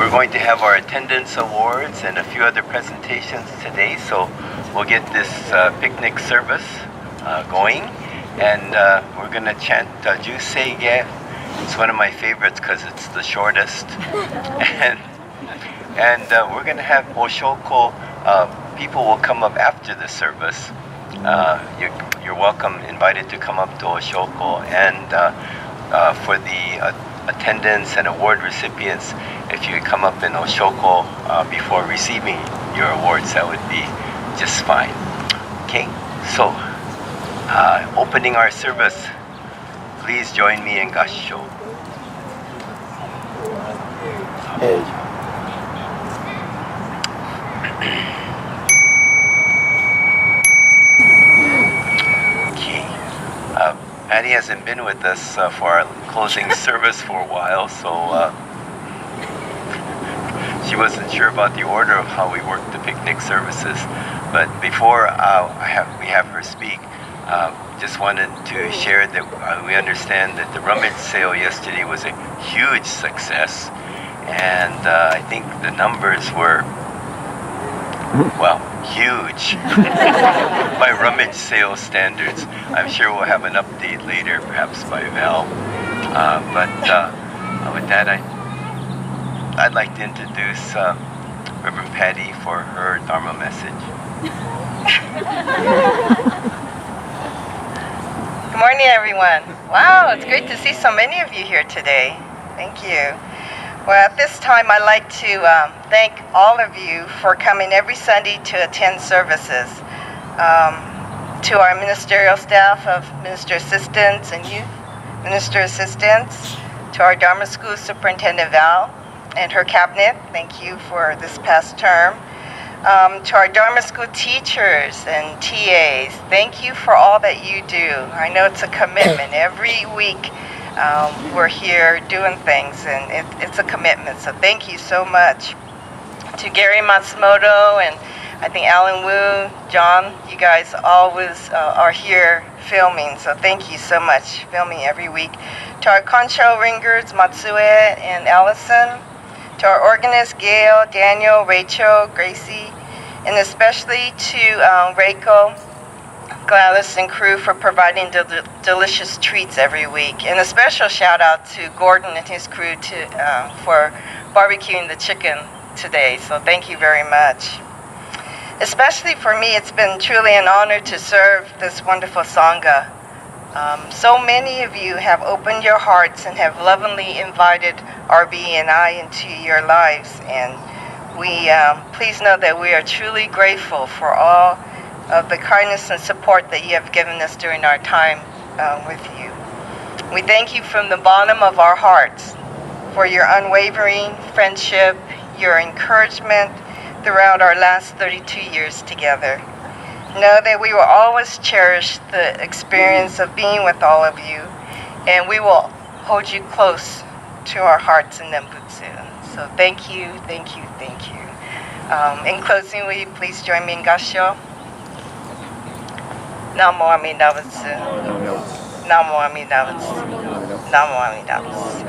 we're going to have our attendance awards and a few other presentations today, so we'll get this picnic service going, and we're going to chant Juseige. It's one of my favorites because it's the shortest. and we're going to have Oshoko. People will come up after the service. You're welcome, invited to come up to Oshoko, and for the attendance and award recipients, if you come up in Oshoko before receiving your awards, that would be just fine. Okay, so opening our service, please join me in Gassho. Patty hasn't been with us for our closing service for a while, so she wasn't sure about the order of how we work the picnic services. But before we have her speak, just wanted to share that we understand that the rummage sale yesterday was a huge success, and I think the numbers were, well, huge by rummage sale standards. I'm sure we'll have an update later, perhaps by Val. But with that, I'd like to introduce Reverend Patty for her Dharma message. Good morning, everyone. Wow, it's great to see so many of you here today. Thank you. Well, at this time, I'd like to thank all of you for coming every Sunday to attend services. To our ministerial staff of minister assistants and youth minister assistants, to our Dharma School Superintendent Val and her cabinet, thank you for this past term. To our Dharma School teachers and TAs, thank you for all that you do. I know it's a commitment. Every week we're here doing things, and it's a commitment, so thank you so much. To Gary Matsumoto and I think Alan Wu, John, you guys always are here filming, so thank you so much, filming every week. To our concho ringers, Matsue and Allison. To our organists, Gail, Daniel, Rachel, Gracie, and especially to Reiko, Gladys, and crew for providing delicious treats every week. And a special shout out to Gordon and his crew for barbecuing the chicken today, so thank you very much. Especially for me, it's been truly an honor to serve this wonderful Sangha. So many of you have opened your hearts and have lovingly invited RB and I into your lives, and we please know that we are truly grateful for all of the kindness and support that you have given us during our time with you. We thank you from the bottom of our hearts for your unwavering friendship, your encouragement throughout our last 32 years together. Know that we will always cherish the experience of being with all of you, and we will hold you close to our hearts in Nembutsu. So thank you, thank you, thank you. In closing, will you please join me in Gassho? Namo Amida Butsu. Namo Amida Butsu. Namo Amida Butsu.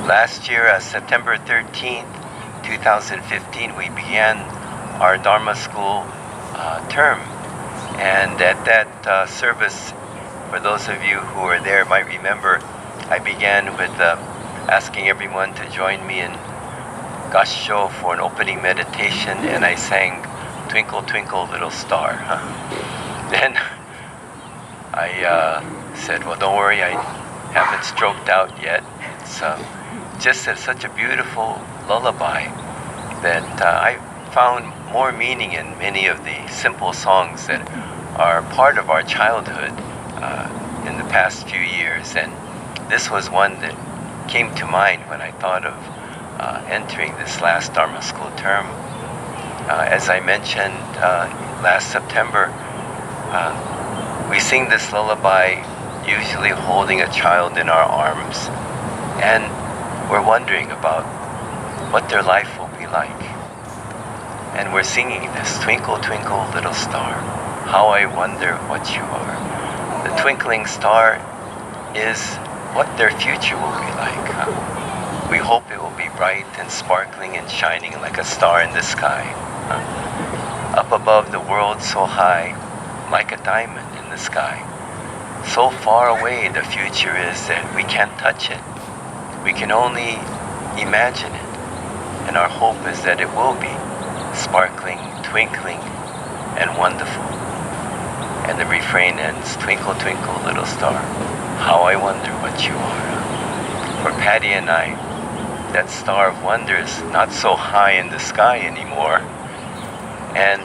Last year, September 13th, 2015, we began our Dharma School term. And at that service, for those of you who were there might remember, I began with asking everyone to join me in Gassho for an opening meditation, and I sang Twinkle, Twinkle, Little Star. Then I said, well, don't worry, I haven't stroked out yet. It's just such a beautiful lullaby that I found more meaning in many of the simple songs that are part of our childhood in the past few years. And this was one that came to mind when I thought of entering this last Dharma School term. As I mentioned last September, we sing this lullaby usually holding a child in our arms, and we're wondering about what their life will be like. And we're singing this, twinkle, twinkle, little star, how I wonder what you are. The twinkling star is what their future will be like. We hope it will be bright and sparkling and shining like a star in the sky. Up above the world so high, like a diamond in the sky. So far away the future is that we can't touch it. We can only imagine it. And our hope is that it will be sparkling, twinkling, and wonderful. And the refrain ends, twinkle, twinkle, little star, how I wonder what you are. For Patty and I, that star of wonder is not so high in the sky anymore. And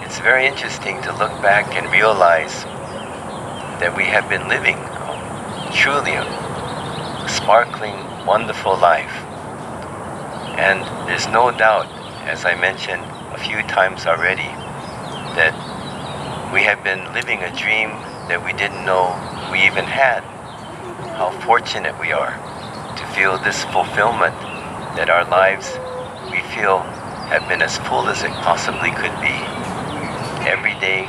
it's very interesting to look back and realize that we have been living truly a sparkling, wonderful life. And there's no doubt, as I mentioned a few times already, that we have been living a dream that we didn't know we even had. How fortunate we are to feel this fulfillment, that our lives, we feel, have been as full as it possibly could be. Every day,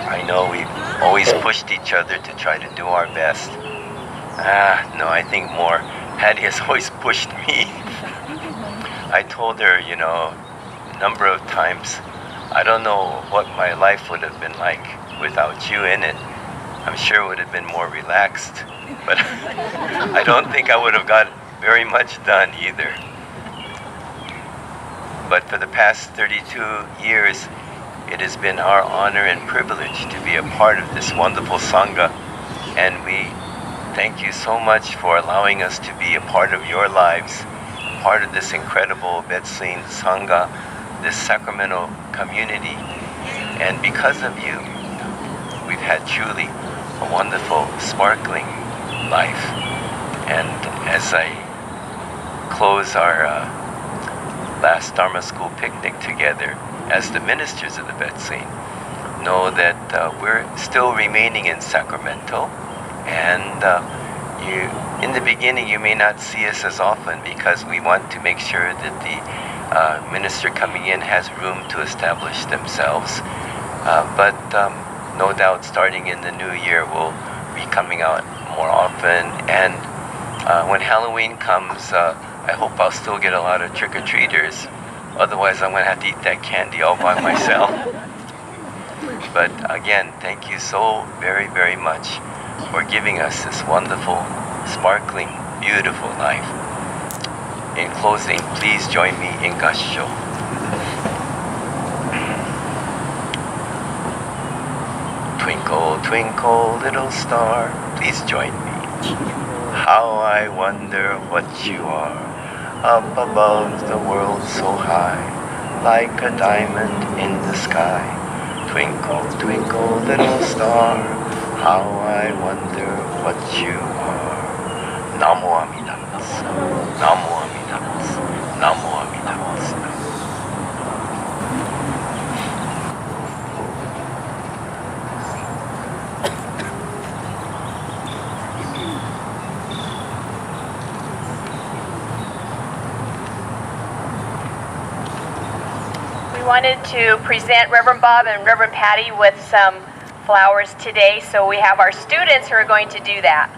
I know we've always pushed each other to try to do our best. No, I think more, Hattie has always pushed me. I told her, a number of times, I don't know what my life would have been like without you in it. I'm sure it would have been more relaxed, but I don't think I would have got very much done either. But for the past 32 years, it has been our honor and privilege to be a part of this wonderful Sangha, and we thank you so much for allowing us to be a part of your lives, part of this incredible Betsuin Sangha, this Sacramento community. And because of you, we've had truly a wonderful, sparkling life. And as I close our last Dharma school picnic together as the ministers of the Betsuin, know that we're still remaining in Sacramento. And in the beginning, you may not see us as often because we want to make sure that the minister coming in has room to establish themselves. But no doubt, starting in the new year, we'll be coming out more often. And when Halloween comes, I hope I'll still get a lot of trick-or-treaters. Otherwise, I'm going to have to eat that candy all by myself. But again, thank you so very, very much for giving us this wonderful, sparkling, beautiful life. In closing, please join me in Gassho. Twinkle, twinkle, little star, please join me. How I wonder what you are, up above the world so high, like a diamond in the sky. Twinkle, twinkle, little star, how I wonder what you are. Namo Amida Butsu, Namo Amida Butsu, Namo Amida Butsu. We wanted to present Reverend Bob and Reverend Patty with some flowers today, so we have our students who are going to do that.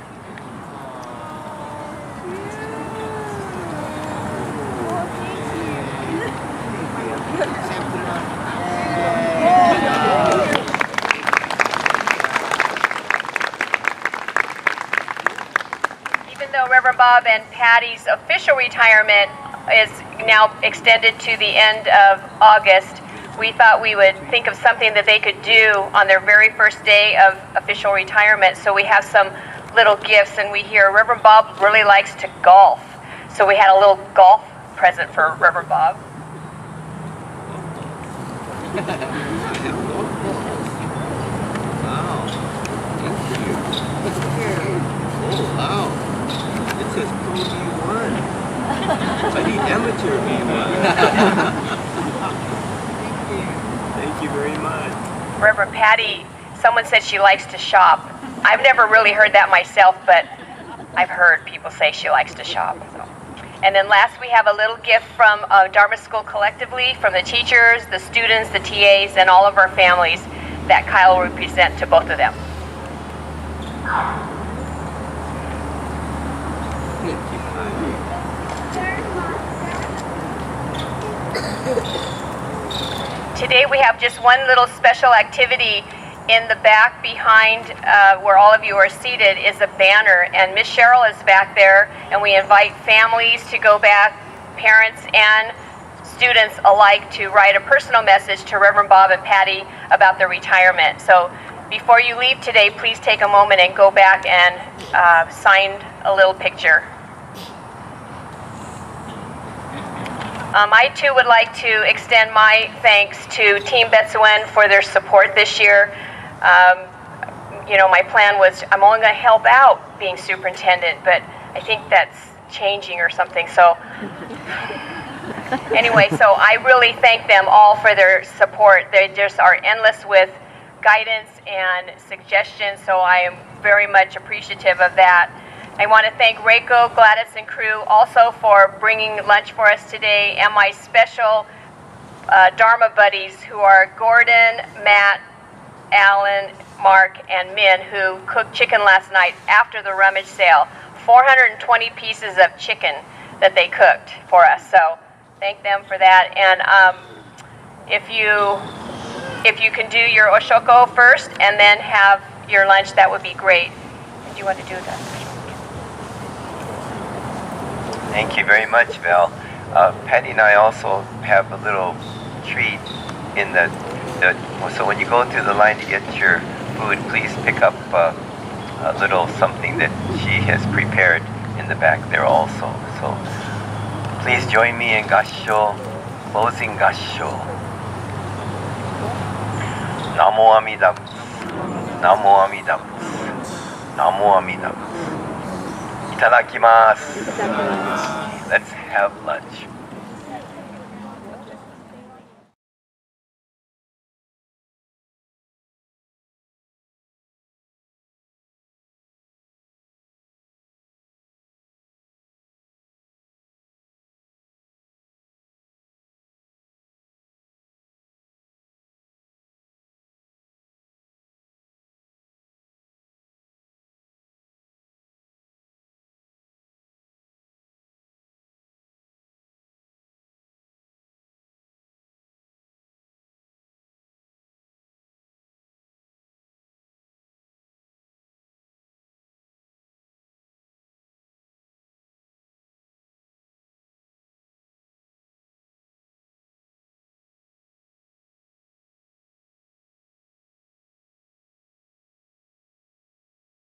Even though Reverend Bob and Patty's official retirement is now extended to the end of August, we thought we would think of something that they could do on their very first day of official retirement. So we have some little gifts, and we hear Reverend Bob really likes to golf. So we had a little golf present for Reverend Bob. Wow. Thank you. Oh, wow. It says Pro V1. I need amateur V1. Thank you very much. Reverend Patty, someone said she likes to shop. I've never really heard that myself, but I've heard people say she likes to shop. So. And then last, we have a little gift from Dharma School collectively, from the teachers, the students, the TAs, and all of our families that Kyle will present to both of them. Today we have just one little special activity. In the back behind where all of you are seated is a banner, and Miss Cheryl is back there, and we invite families to go back, parents and students alike, to write a personal message to Reverend Bob and Patty about their retirement. So before you leave today, please take a moment and go back and sign a little picture. I too would like to extend my thanks to Team Betsuan for their support this year. You know, my plan was I'm only going to help out being superintendent, but I think that's changing or something. So anyway, so I really thank them all for their support. They just are endless with guidance and suggestions, so I am very much appreciative of that. I want to thank Reiko, Gladys, and crew also for bringing lunch for us today, and my special Dharma buddies who are Gordon, Matt, Alan, Mark, and Min, who cooked chicken last night after the rummage sale. 420 pieces of chicken that they cooked for us. So thank them for that. And if you can do your oshoko first and then have your lunch, that would be great. Do you want to do that? Thank you very much, Val. Patty and I also have a little treat in so when you go through the line to get your food, please pick up a little something that she has prepared in the back there also. So please join me in Gassho, closing Gassho. Namo Amida Butsu, Namo Amida Butsu, Namo Amida Butsu. Itadakimasu. Let's have lunch.